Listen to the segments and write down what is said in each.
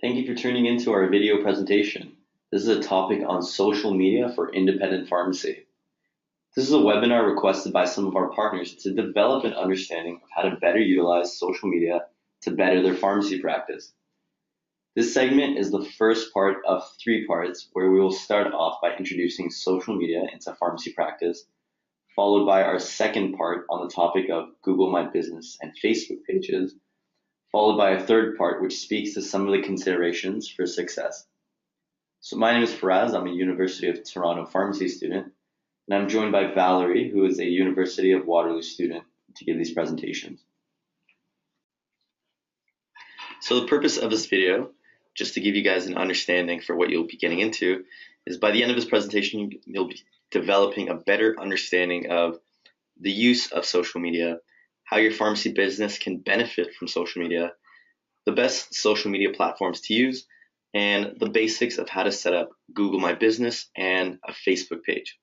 Thank you for tuning into our video presentation. This is a topic on social media for independent pharmacy. This is a webinar requested by some of our partners to develop an understanding of how to better utilize social media to better their pharmacy practice. This segment is the first part of 3 parts where we will start off by introducing social media into pharmacy practice, followed by our second part on the topic of Google My Business and Facebook pages, followed by a third part which speaks to some of the considerations for success. So my name is Faraz, I'm a University of Toronto pharmacy student, and I'm joined by Valerie, who is a University of Waterloo student, to give these presentations. So the purpose of this video, just to give you guys an understanding for what you'll be getting into, is by the end of this presentation, you'll be developing a better understanding of the use of social media, how your pharmacy business can benefit from social media, the best social media platforms to use, and the basics of how to set up Google My Business and a Facebook page.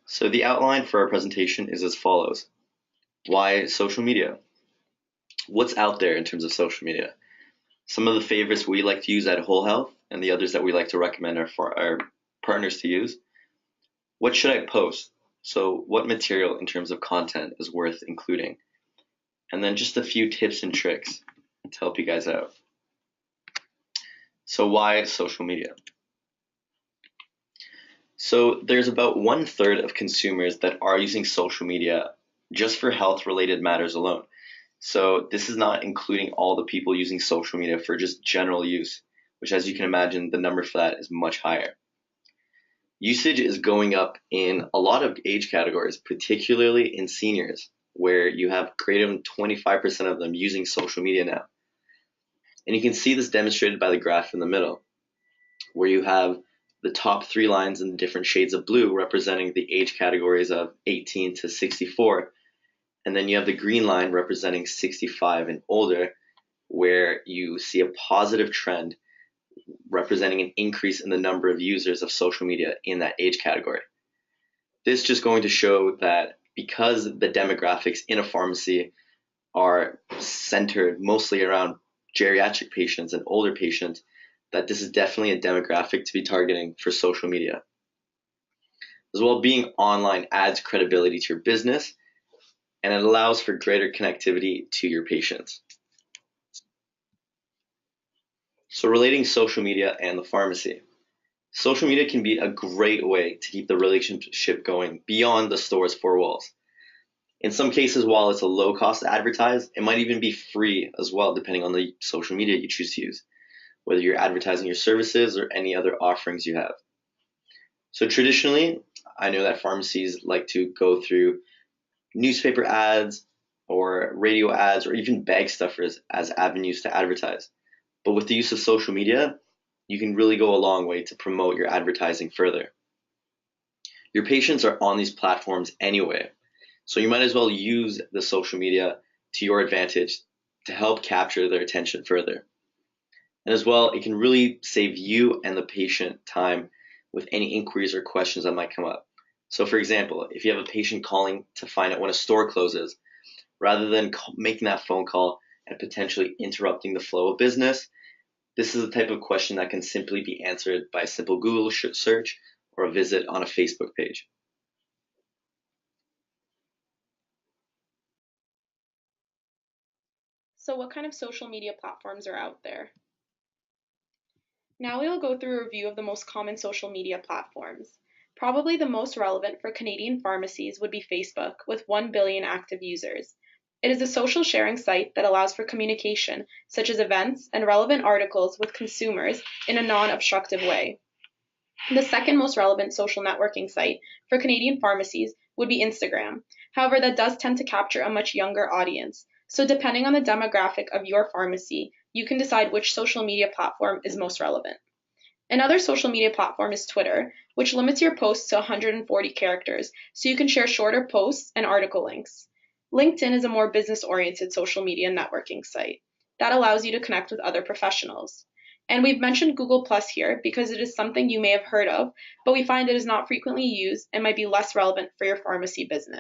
So the outline for our presentation is as follows. Why social media? What's out there in terms of social media? Some of the favorites we like to use at Whole Health and the others that we like to recommend are for our partners to use. What should I post? So what material in terms of content is worth including? And then just a few tips and tricks to help you guys out. So why social media? So there's about 1/3 of consumers that are using social media just for health related matters alone. So this is not including all the people using social media for just general use, which as you can imagine, the number for that is much higher. Usage is going up in a lot of age categories, particularly in seniors, where you have greater than 25% of them using social media now. And you can see this demonstrated by the graph in the middle, where you have the top 3 lines in different shades of blue representing the age categories of 18 to 64. And then you have the green line representing 65 and older, where you see a positive trend representing an increase in the number of users of social media in that age category. This is just going to show that because the demographics in a pharmacy are centered mostly around geriatric patients and older patients, that this is definitely a demographic to be targeting for social media. As well, being online adds credibility to your business and it allows for greater connectivity to your patients. So relating social media and the pharmacy. Social media can be a great way to keep the relationship going beyond the store's 4 walls. In some cases, while it's a low cost to advertise, it might even be free as well, depending on the social media you choose to use, whether you're advertising your services or any other offerings you have. So traditionally, I know that pharmacies like to go through newspaper ads or radio ads or even bag stuffers as avenues to advertise. But with the use of social media, you can really go a long way to promote your advertising further. Your patients are on these platforms anyway, so you might as well use the social media to your advantage to help capture their attention further. And as well, it can really save you and the patient time with any inquiries or questions that might come up. So for example, if you have a patient calling to find out when a store closes, rather than making that phone call and potentially interrupting the flow of business, this is the type of question that can simply be answered by a simple Google search or a visit on a Facebook page. So what kind of social media platforms are out there? Now we will go through a review of the most common social media platforms. Probably the most relevant for Canadian pharmacies would be Facebook, with 1 billion active users. It is a social sharing site that allows for communication, such as events and relevant articles with consumers in a non-obstructive way. The second most relevant social networking site for Canadian pharmacies would be Instagram. However, that does tend to capture a much younger audience. So depending on the demographic of your pharmacy, you can decide which social media platform is most relevant. Another social media platform is Twitter, which limits your posts to 140 characters, so you can share shorter posts and article links. LinkedIn is a more business-oriented social media networking site that allows you to connect with other professionals. And we've mentioned Google Plus here because it is something you may have heard of, but we find it is not frequently used and might be less relevant for your pharmacy business.